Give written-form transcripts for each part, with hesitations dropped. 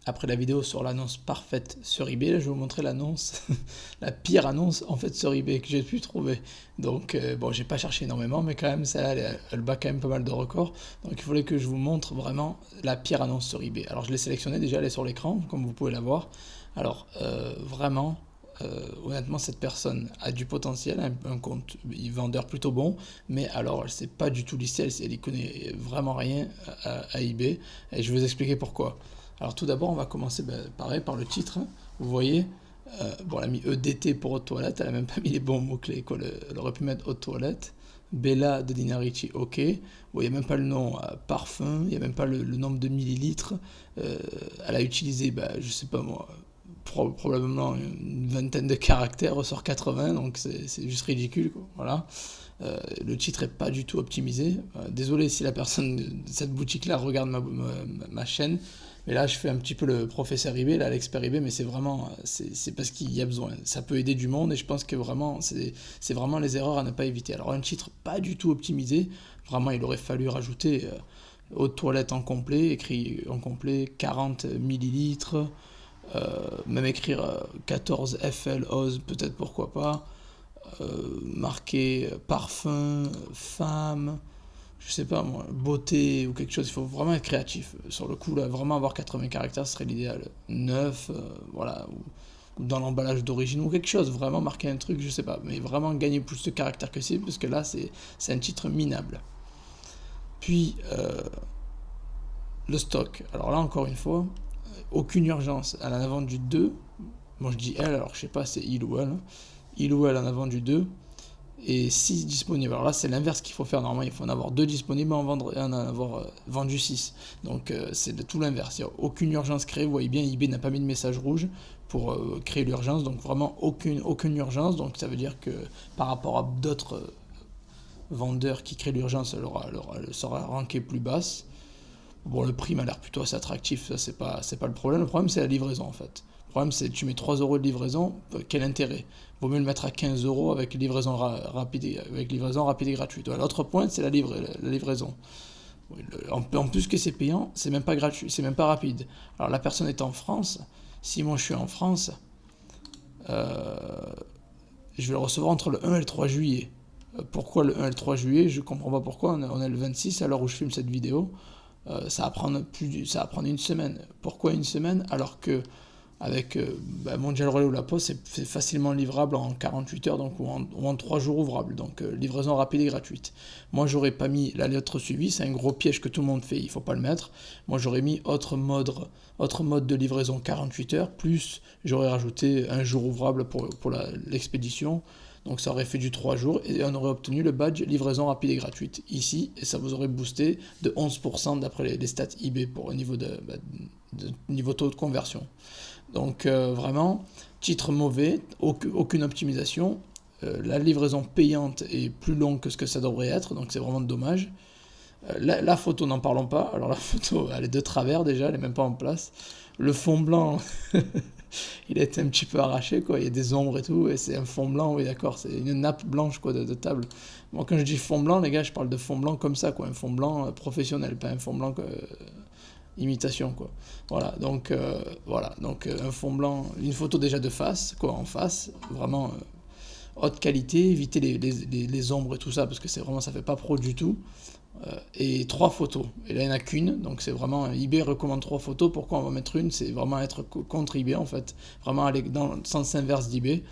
après la vidéo sur l'annonce parfaite sur eBay, là, je vais vous montrer l'annonce, la pire annonce en fait sur eBay que j'ai pu trouver. Donc bon, j'ai pas cherché énormément, mais quand même, ça, elle bat quand même pas mal de records. Donc il fallait que je vous montre vraiment la pire annonce sur eBay. Alors je l'ai sélectionnée déjà, elle est sur l'écran, comme vous pouvez la voir. Alors vraiment, honnêtement, cette personne a du potentiel, un compte vendeur plutôt bon, mais alors elle sait pas du tout lister, elle y connaît vraiment rien à eBay, et je vais vous expliquer pourquoi. Alors tout d'abord, on va commencer pareil par le titre, hein. Vous voyez, bon, elle a mis EDT pour haute toilette, elle a même pas mis les bons mots-clés, quoi. Elle aurait pu mettre haute toilette. Bella de Dinarici, ok. Bon, il n'y a même pas le nom parfum, il n'y a même pas le nombre de millilitres. Elle a utilisé, je sais pas moi, probablement une vingtaine de caractères sur 80, donc c'est juste ridicule, quoi. Voilà. Le titre est pas du tout optimisé. Désolé si la personne de cette boutique-là regarde ma chaîne, mais là je fais un petit peu le professeur eBay, là l'expert eBay, mais c'est vraiment, c'est parce qu'il y a besoin. Ça peut aider du monde et je pense que vraiment, c'est vraiment les erreurs à ne pas éviter. Alors un titre pas du tout optimisé, vraiment il aurait fallu rajouter haute toilette en complet, écrit en complet 40 millilitres, même écrire 14 FL Oz, peut-être pourquoi pas, marquer parfum, femme, je sais pas moi, beauté ou quelque chose, il faut vraiment être créatif. Sur le coup, là, vraiment avoir 80 caractères, ce serait l'idéal. 9, voilà, ou dans l'emballage d'origine ou quelque chose, vraiment marquer un truc, je sais pas, mais vraiment gagner plus de caractères que possible, parce que là, c'est un titre minable. Puis, le stock. Alors là, encore une fois, aucune urgence. Elle en a vendu 2. Bon, je dis elle, alors je sais pas, c'est il ou elle, hein. Il ou elle en a vendu 2 et 6 disponibles. Alors là, c'est l'inverse qu'il faut faire. Normalement, il faut en avoir 2 disponibles et en avoir vendu 6. Donc, c'est tout l'inverse. Il n'y a aucune urgence créée. Vous voyez bien, eBay n'a pas mis de message rouge pour créer l'urgence. Donc, vraiment, aucune urgence. Donc, ça veut dire que par rapport à d'autres vendeurs qui créent l'urgence, elle sera rankée plus basse. Bon, le prix m'a l'air plutôt assez attractif, ça c'est pas le problème. Le problème c'est la livraison en fait. Le problème c'est que tu mets 3 euros de livraison, quel intérêt? Vaut mieux le mettre à 15 euros avec livraison rapide et gratuite. L'autre point c'est la livraison. En plus que c'est payant, c'est même pas gratuit, c'est même pas rapide. Alors la personne est en France, si moi je suis en France, euh, je vais le recevoir entre le 1 et le 3 juillet. Pourquoi le 1 et le 3 juillet? Je comprends pas pourquoi, on est le 26 à l'heure où je filme cette vidéo. Ça va prendre une semaine. Pourquoi une semaine alors que avec Mondial Relais ou La Poste, c'est facilement livrable en 48 heures donc, ou en 3 jours ouvrables. Donc livraison rapide et gratuite. Moi, j'aurais pas mis la lettre suivie, c'est un gros piège que tout le monde fait, il faut pas le mettre. Moi, j'aurais mis autre mode de livraison 48 heures, plus j'aurais rajouté un jour ouvrable pour l'expédition. Donc ça aurait fait du 3 jours et on aurait obtenu le badge livraison rapide et gratuite ici et ça vous aurait boosté de 11% d'après les stats eBay pour au niveau niveau taux de conversion. Donc vraiment, titre mauvais, aucune optimisation. La livraison payante est plus longue que ce que ça devrait être, donc c'est vraiment dommage. La photo, n'en parlons pas. Alors la photo, elle est de travers déjà, elle est même pas en place. Le fond blanc, il a été un petit peu arraché, quoi. Il y a des ombres et tout, et c'est un fond blanc, oui, d'accord. C'est une nappe blanche, quoi, de table. Moi, quand je dis fond blanc, les gars, je parle de fond blanc comme ça, quoi. Un fond blanc professionnel, pas un fond blanc imitation, quoi. Voilà. Donc, un fond blanc, une photo déjà de face, quoi, en face, vraiment haute qualité, éviter les ombres et tout ça, parce que c'est vraiment, ça fait pas pro du tout. Et 3 photos. Et là, il n'y en a qu'une, donc c'est vraiment eBay recommande 3 photos. Pourquoi on va mettre une? C'est vraiment être contre eBay en fait, vraiment aller dans le sens inverse d'eBay.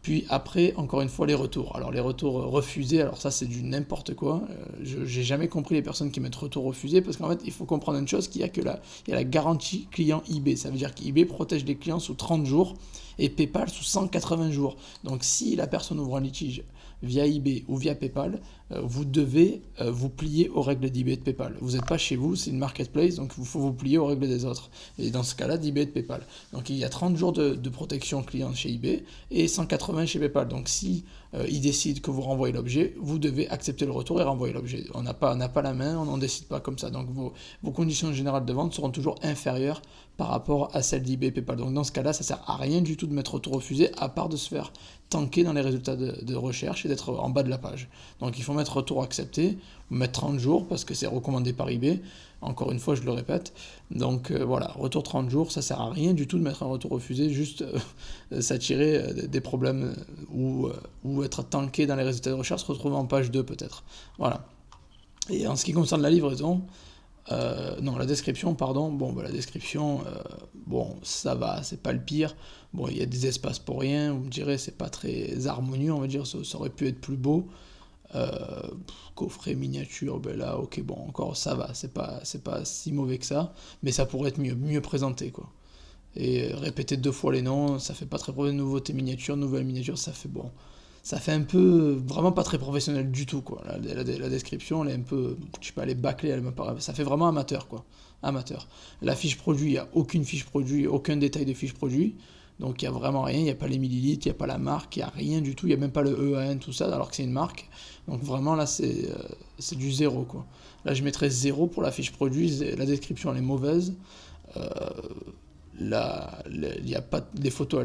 Puis après, encore une fois, les retours. Alors les retours refusés, alors ça c'est du n'importe quoi. J'ai jamais compris les personnes qui mettent retour refusé parce qu'en fait, il faut comprendre une chose, qu'il y a il y a la garantie client eBay. Ça veut dire qu'eBay protège les clients sous 30 jours et PayPal sous 180 jours. Donc si la personne ouvre un litige via eBay ou via PayPal, vous devez vous plier aux règles d'eBay et de PayPal. Vous n'êtes pas chez vous, c'est une marketplace, donc il faut vous plier aux règles des autres. Et dans ce cas-là, d'eBay et de PayPal. Donc il y a 30 jours de protection client chez eBay et 180 chez PayPal. Donc si il décide que vous renvoyez l'objet, vous devez accepter le retour et renvoyer l'objet. On n'a pas la main, on n'en décide pas comme ça. Donc vos conditions générales de vente seront toujours inférieures par rapport à celles d'eBay et PayPal. Donc dans ce cas-là, ça sert à rien du tout de mettre retour refusé, à part de se faire tanker dans les résultats de recherche et d'être en bas de la page. Donc il faut mettre mettre retour accepté, ou mettre 30 jours parce que c'est recommandé par eBay. Encore une fois, je le répète. Donc voilà, retour 30 jours, ça sert à rien du tout de mettre un retour refusé, juste s'attirer des problèmes ou être tanké dans les résultats de recherche, se retrouver en page 2 peut-être. Voilà. Et en ce qui concerne la livraison, non, la description, pardon. Bon, la description, bon, ça va, c'est pas le pire. Bon, il y a des espaces pour rien, vous me direz, c'est pas très harmonieux, on va dire, ça aurait pu être plus beau. Coffret miniature, ben là, ok, bon, encore ça va, c'est pas si mauvais que ça, mais ça pourrait être mieux présenté, quoi. Et répéter 2 fois les noms, ça fait pas très professionnel. Nouveauté miniature, nouvelle miniature, ça fait bon. Ça fait un peu, vraiment pas très professionnel du tout, quoi. La description, elle est un peu, je sais pas, elle est bâclée, ça fait vraiment amateur, quoi. Amateur. La fiche produit, il n'y a aucune fiche produit, aucun détail de fiche produit. Donc il n'y a vraiment rien, il n'y a pas les millilitres, il n'y a pas la marque, il n'y a rien du tout, il n'y a même pas le EAN, tout ça, alors que c'est une marque. Donc vraiment là, c'est du zéro, quoi. Là, je mettrais 0 pour la fiche produit, la description, elle est mauvaise. Il y a pas des photos,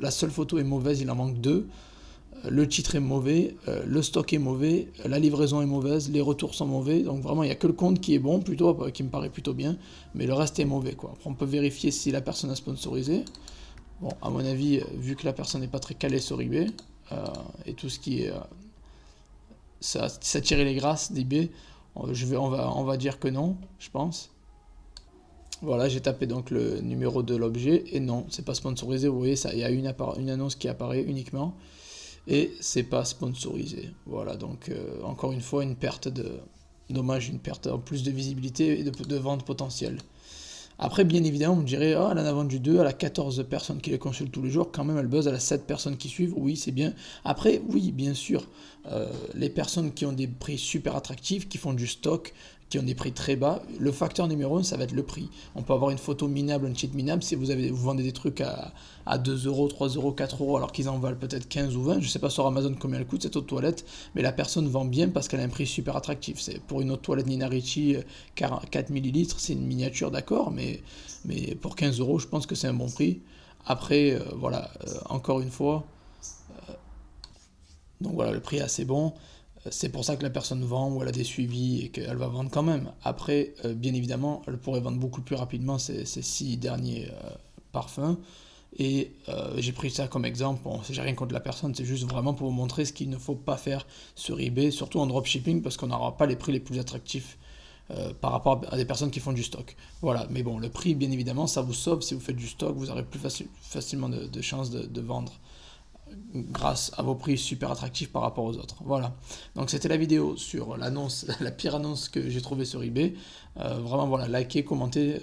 la seule photo est mauvaise, il en manque 2. Le titre est mauvais, le stock est mauvais, la livraison est mauvaise, les retours sont mauvais, donc vraiment il n'y a que le compte qui est bon, plutôt, qui me paraît plutôt bien, mais le reste est mauvais, quoi. Après on peut vérifier si la personne a sponsorisé. Bon, à mon avis, vu que la personne n'est pas très calée sur eBay, et tout ce qui est s'attirer les grâces d'eBay, on va dire que non, je pense. Voilà, j'ai tapé donc le numéro de l'objet, et non, c'est pas sponsorisé, vous voyez, il y a une annonce qui apparaît uniquement, et c'est pas sponsorisé. Voilà, donc encore une fois, une perte une perte en plus de visibilité et de vente potentielle. Après, bien évidemment, on me dirait, elle en a vendu 2, elle a 14 personnes qui les consultent tous les jours, quand même elle buzz, elle a 7 personnes qui suivent, oui, c'est bien. Après, oui, bien sûr, les personnes qui ont des prix super attractifs, qui font du stock, qui ont des prix très bas, le facteur numéro 1, ça va être le prix. On peut avoir une photo minable, un cheat minable, si vous vendez des trucs à 2 euros, 3 euros, 4 euros, alors qu'ils en valent peut-être 15 ou 20, je sais pas sur Amazon combien elle coûte cette eau de toilette, mais la personne vend bien parce qu'elle a un prix super attractif. C'est pour une eau de toilette Nina Ricci, 4 millilitres, c'est une miniature, d'accord, mais pour 15 euros, je pense que c'est un bon prix. Après, voilà, encore une fois, donc voilà, le prix est assez bon. C'est pour ça que la personne vend ou elle a des suivis et qu'elle va vendre quand même. Après, bien évidemment, elle pourrait vendre beaucoup plus rapidement ces 6 derniers parfums. Et j'ai pris ça comme exemple. Bon, j'ai rien contre la personne, c'est juste vraiment pour vous montrer ce qu'il ne faut pas faire sur eBay, surtout en dropshipping, parce qu'on n'aura pas les prix les plus attractifs par rapport à des personnes qui font du stock. Voilà, mais bon, le prix, bien évidemment, ça vous sauve. Si vous faites du stock, vous aurez plus facilement de chances de vendre grâce à vos prix super attractifs par rapport aux autres. Voilà. Donc c'était la vidéo sur l'annonce, la pire annonce que j'ai trouvée sur eBay. Vraiment, voilà, likez, commentez.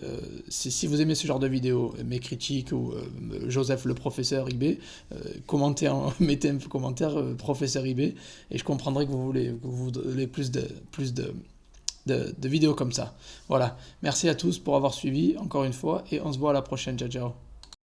Si vous aimez ce genre de vidéos, mes critiques ou Joseph le professeur eBay, commentez, mettez un commentaire professeur eBay et je comprendrai que vous voulez plus de vidéos comme ça. Voilà. Merci à tous pour avoir suivi encore une fois et on se voit à la prochaine. Ciao, ciao.